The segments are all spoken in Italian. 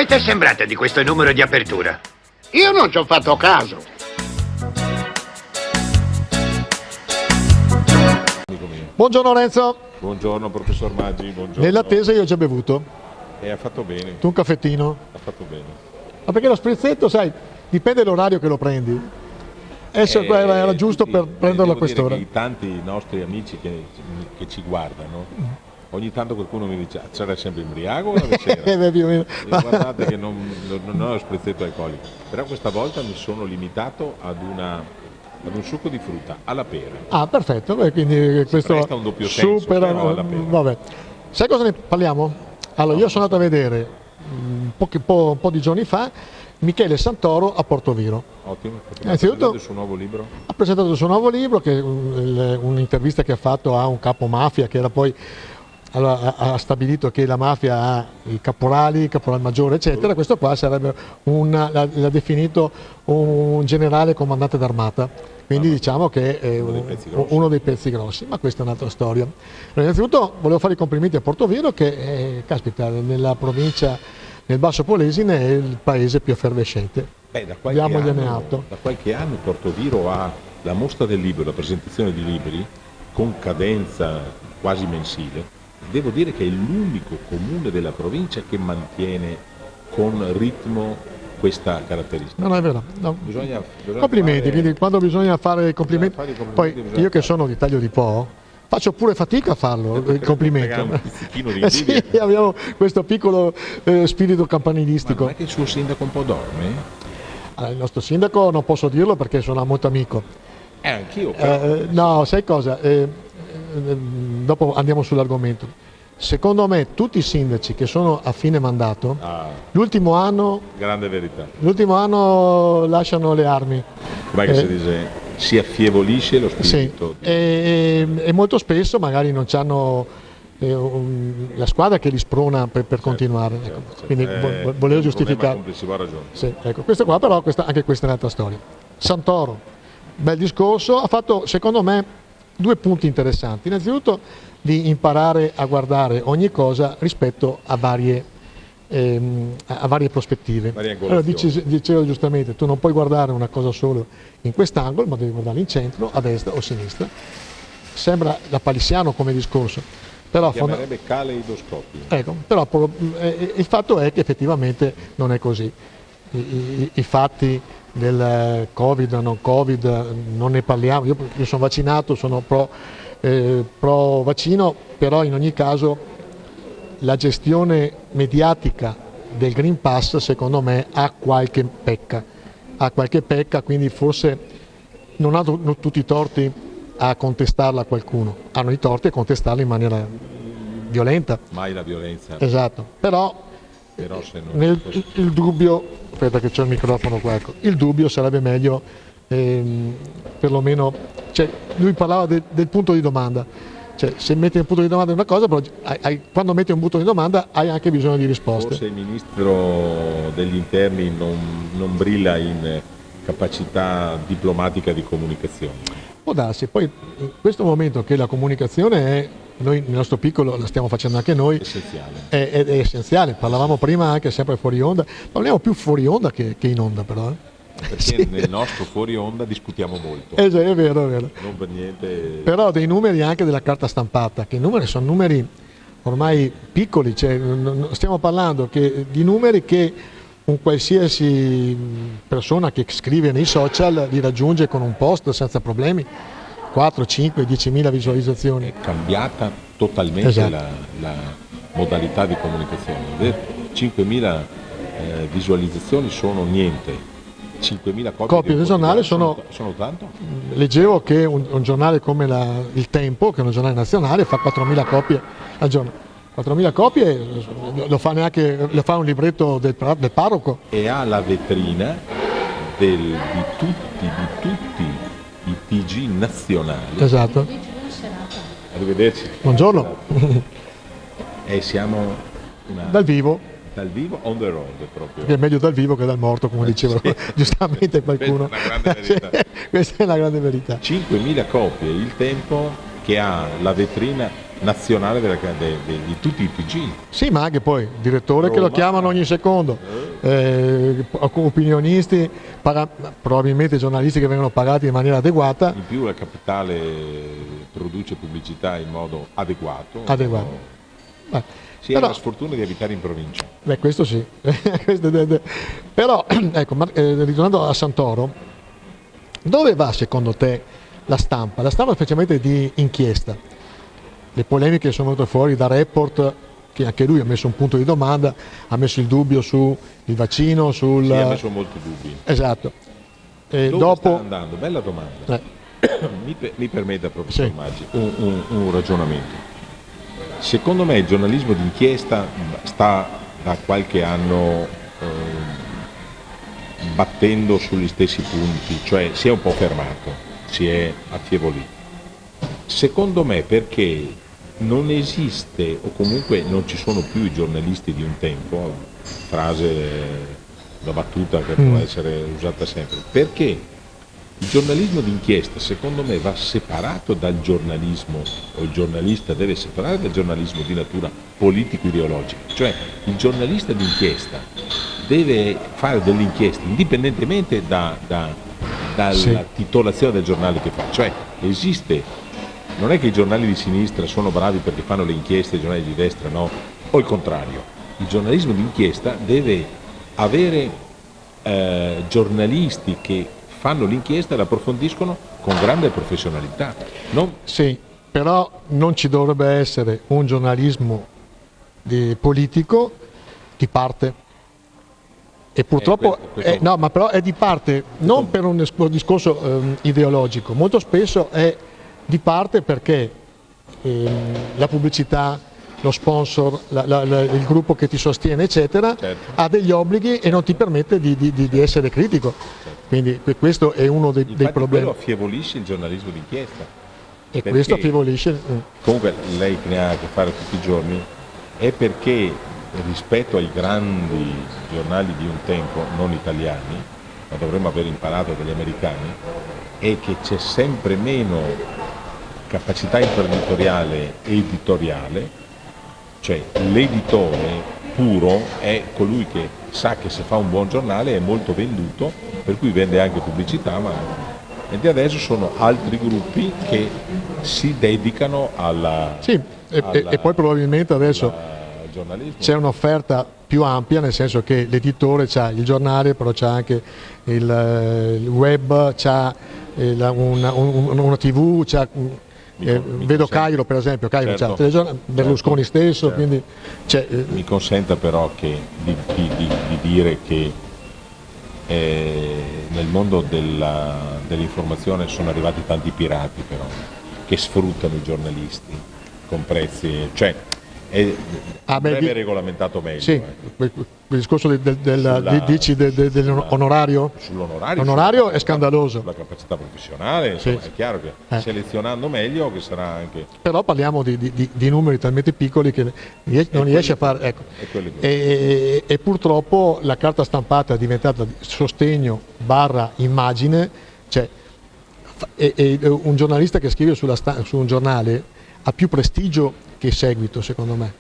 Che ti è sembrato di questo numero di apertura? Io non ci ho fatto caso. Buongiorno Lorenzo. Buongiorno professor Maggi, buongiorno. Nell'attesa io ho già bevuto. Ha fatto bene. Tu un caffettino? Ha fatto bene. Ma perché lo sprizzetto, sai, dipende dall'orario che lo prendi. Era giusto per prenderlo a quest'ora. I tanti nostri amici che ci guardano, ogni tanto qualcuno mi dice: c'era sempre imbriaco o la sera? Più o meno. Guardate che non ho lo sprizzetto alcolico, però questa volta mi sono limitato ad un succo di frutta alla pera. Ah, perfetto, quindi questo Resta un doppio senso, super. però alla pera. Vabbè. Sai cosa ne parliamo? Allora, io sono andato a vedere un po' di giorni fa Michele Santoro a Portoviro. Ottimo, perché Innanzitutto ha presentato il suo nuovo libro. Ha presentato il suo nuovo libro, che è un'intervista che ha fatto a un capo mafia, che era poi ha stabilito che la mafia ha i caporali, il caporal maggiore, eccetera. Questo qua sarebbe l'ha definito un generale comandante d'armata, quindi diciamo che è uno dei pezzi grossi, ma questa è un'altra storia. Allora, innanzitutto volevo fare i complimenti a Portoviro, che caspita, nella provincia, nel Basso Polesine, è il paese più effervescente. Da qualche anno Portoviro ha la mostra del libro, la presentazione di libri con cadenza quasi mensile. Devo dire che è l'unico comune della provincia che mantiene con ritmo questa caratteristica. Non è vero. No. Bisogna complimenti, quindi quando bisogna fare i complimenti, poi io che sono di taglio di Po, faccio pure fatica a farlo, il complimento. Un pizzichino di invidia. Sì, abbiamo questo piccolo spirito campanilistico. Ma non è che il suo sindaco un po' dorme? Allora, il nostro sindaco non posso dirlo perché sono molto amico. Anch'io però. No, sai cosa? Dopo andiamo sull'argomento. Secondo me tutti i sindaci che sono a fine mandato, l'ultimo anno, grande verità, l'ultimo anno lasciano le armi. Com'è che si dice? Si affievolisce lo spirito. Sì. E molto spesso magari non hanno la squadra che li sprona per continuare. Certo. Quindi volevo giustificare. Ha ragione. Sì, ecco, questa qua però, anche questa è un'altra storia. Santoro, bel discorso, ha fatto secondo me due punti interessanti. Innanzitutto di imparare a guardare ogni cosa rispetto a varie prospettive. Allora, dicevo giustamente, tu non puoi guardare una cosa solo in quest'angolo, ma devi guardarla in centro, a destra o a sinistra. Sembra da palissiano come discorso, però chiamerebbe caleidoscopio. Ecco, però il fatto è che effettivamente non è così. I fatti del Covid, non Covid, non ne parliamo. Io sono vaccinato, sono pro vaccino, però in ogni caso la gestione mediatica del Green Pass secondo me ha qualche pecca, quindi forse non hanno tutti i torti a contestarla a qualcuno, hanno i torti a contestarla in maniera violenta. Mai la violenza. Esatto, però se non il dubbio, aspetta che c'è il microfono qua, ecco, il dubbio sarebbe meglio perlomeno, cioè, lui parlava del punto di domanda, cioè, se metti un punto di domanda è una cosa, però quando metti un punto di domanda hai anche bisogno di risposte. Forse il ministro degli interni non brilla in capacità diplomatica di comunicazione. Può darsi, poi in questo momento che la comunicazione è, noi nel nostro piccolo la stiamo facendo anche noi, è essenziale. Parlavamo prima anche sempre fuori onda, parliamo più fuori onda che in onda però. Perché sì. Nel nostro fuori onda discutiamo molto. È vero. Non per niente. Però dei numeri anche della carta stampata, che i numeri sono numeri ormai piccoli, cioè, stiamo parlando di numeri che un qualsiasi persona che scrive nei social li raggiunge con un post senza problemi. 4, 5, 10.000 visualizzazioni. È cambiata totalmente esatto. la modalità di comunicazione. 5.000 visualizzazioni sono niente. 5.000 copie del giornale sono tanto? Leggevo che un giornale come Il Tempo, che è un giornale nazionale, fa 4.000 copie al giorno. 4.000 copie lo fa un libretto del parroco. E ha la vetrina di tutti i TG nazionali. Esatto. Arrivederci. Buongiorno. E siamo dal vivo. Dal vivo, on the road proprio. Che è meglio dal vivo che dal morto, come diceva giustamente qualcuno. Questa è una grande verità. Questa è la grande verità. 5.000 copie, Il Tempo, che ha la vetrina nazionale di tutti i TG. Sì, ma anche poi direttore Roma, che lo chiamano ogni secondo, opinionisti, probabilmente giornalisti che vengono pagati in maniera adeguata. In più la capitale produce pubblicità in modo adeguato. Sì, però, ha la sfortuna di abitare in provincia. Beh, questo sì. Però, ecco, ritornando a Santoro, dove va secondo te la stampa? La stampa specialmente di inchiesta. Le polemiche sono venute fuori da Report, che anche lui ha messo un punto di domanda, ha messo il dubbio sul vaccino, Sì, ha messo molti dubbi. Esatto. Dove dopo... sta andando? Bella domanda. Mi permetta, professor Sì. Maggi, un ragionamento. Secondo me il giornalismo d'inchiesta sta da qualche anno battendo sugli stessi punti, cioè si è un po' fermato, si è affievolito. Secondo me perché non esiste, o comunque non ci sono più i giornalisti di un tempo, una battuta che può essere usata sempre, perché il giornalismo d'inchiesta secondo me va separato dal giornalismo, o il giornalista deve separare dal giornalismo di natura politico-ideologica, cioè il giornalista d'inchiesta deve fare delle inchieste indipendentemente dalla titolazione del giornale che fa, cioè esiste, non è che i giornali di sinistra sono bravi perché fanno le inchieste e i giornali di destra no, o il contrario, il giornalismo d'inchiesta deve avere giornalisti che fanno l'inchiesta e la approfondiscono con grande professionalità. Sì, però non ci dovrebbe essere un giornalismo politico di parte. E purtroppo, no, ma però è di parte, non per un discorso ideologico, molto spesso è di parte perché la pubblicità, lo sponsor, il gruppo che ti sostiene, eccetera, certo, ha degli obblighi e non ti permette di essere critico. Certo. Quindi questo è uno dei problemi. Quello affievolisce il giornalismo d'inchiesta. E perché, questo affievolisce. Comunque lei che ne ha a che fare tutti i giorni, è perché rispetto ai grandi giornali di un tempo, non italiani, ma dovremmo aver imparato dagli americani, è che c'è sempre meno capacità imprenditoriale e editoriale, cioè l'editore puro è colui che sa che se fa un buon giornale è molto venduto, per cui vende anche pubblicità, e adesso sono altri gruppi che si dedicano e poi probabilmente adesso giornalismo. c'è un'offerta più ampia, nel senso che l'editore c'ha il giornale, però c'ha anche il web, c'ha una TV, c'ha, vedo Cairo per esempio, Cairo certo, c'ha telegiornale, Berlusconi stesso, certo. Quindi mi consenta però di dire che nel mondo dell'informazione sono arrivati tanti pirati però che sfruttano i giornalisti con prezzi, cioè deve regolamentato meglio. Sì, il discorso dell'onorario? Sull'onorario. L'onorario è scandaloso. Sulla capacità professionale, insomma, è chiaro che selezionando meglio che sarà anche... Però parliamo di numeri talmente piccoli che non riesce a fare... Ecco. E purtroppo la carta stampata è diventata sostegno / immagine, cioè un giornalista che scrive su un giornale ha più prestigio che seguito, secondo me.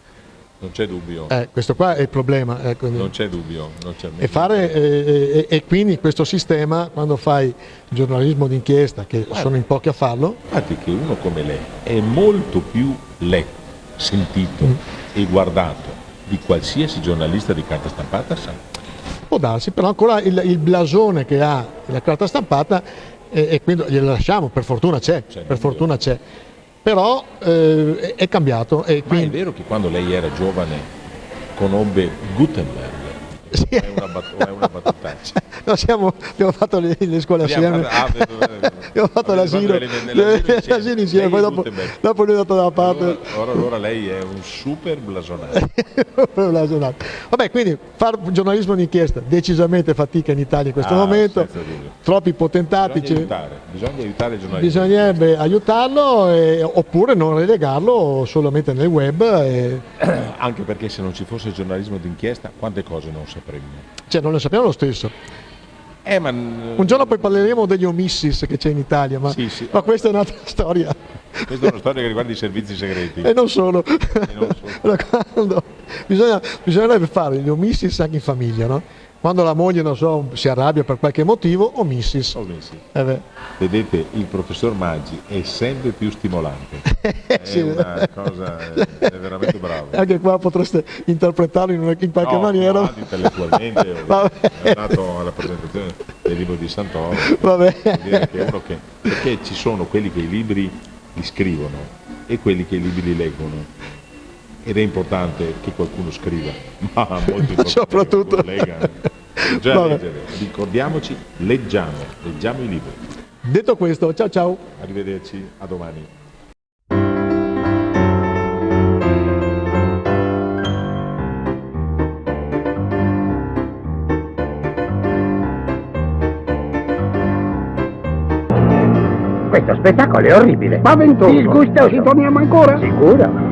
Non c'è dubbio. Questo qua è il problema. Non c'è dubbio. E quindi questo sistema, quando fai giornalismo d'inchiesta, che sono in pochi a farlo... Infatti che uno come lei è molto più letto, sentito e guardato di qualsiasi giornalista di carta stampata, sa. Può darsi, però ancora il blasone che ha la carta stampata, e quindi glielo lasciamo, per fortuna c'è. Però è cambiato. Ma è vero che quando lei era giovane conobbe Gutenberg? Sì. È una battutaccia. No, abbiamo fatto le scuole assieme. Abbiamo fatto l'asilo insieme, poi dopo lui è andato da parte. Allora lei è un super blasonato. Vabbè, quindi fare giornalismo d'inchiesta decisamente fatica in Italia in questo momento. Troppi potentati. Bisogna aiutare il giornalismo. Bisognerebbe aiutarlo oppure non relegarlo solamente nel web. Anche perché se non ci fosse il giornalismo d'inchiesta, quante cose non sapremmo. Cioè non lo sappiamo lo stesso. Un giorno poi parleremo degli omissis che c'è in Italia, ma questa è un'altra storia. Questa è una storia che riguarda i servizi segreti. E non solo. non solo. Quando bisognerebbe fare gli omissis anche in famiglia, no? Quando la moglie, non so, si arrabbia per qualche motivo, omissis. Vedete, il professor Maggi è sempre più stimolante. È Sì. una cosa, è veramente bravo. Anche qua potreste interpretarlo in qualche maniera. Intellettualmente, è andato alla presentazione del libro di Santoro. Vuol dire che perché ci sono quelli che i libri li scrivono e quelli che i libri li leggono. Ed è importante che qualcuno scriva, ma molto importante soprattutto che legga. Già leggere, ricordiamoci, leggiamo i libri. Detto questo, ciao ciao. Arrivederci, a domani. Questo spettacolo è orribile. Spaventoso. Disgustoso. Ci torniamo ancora? Sicuro.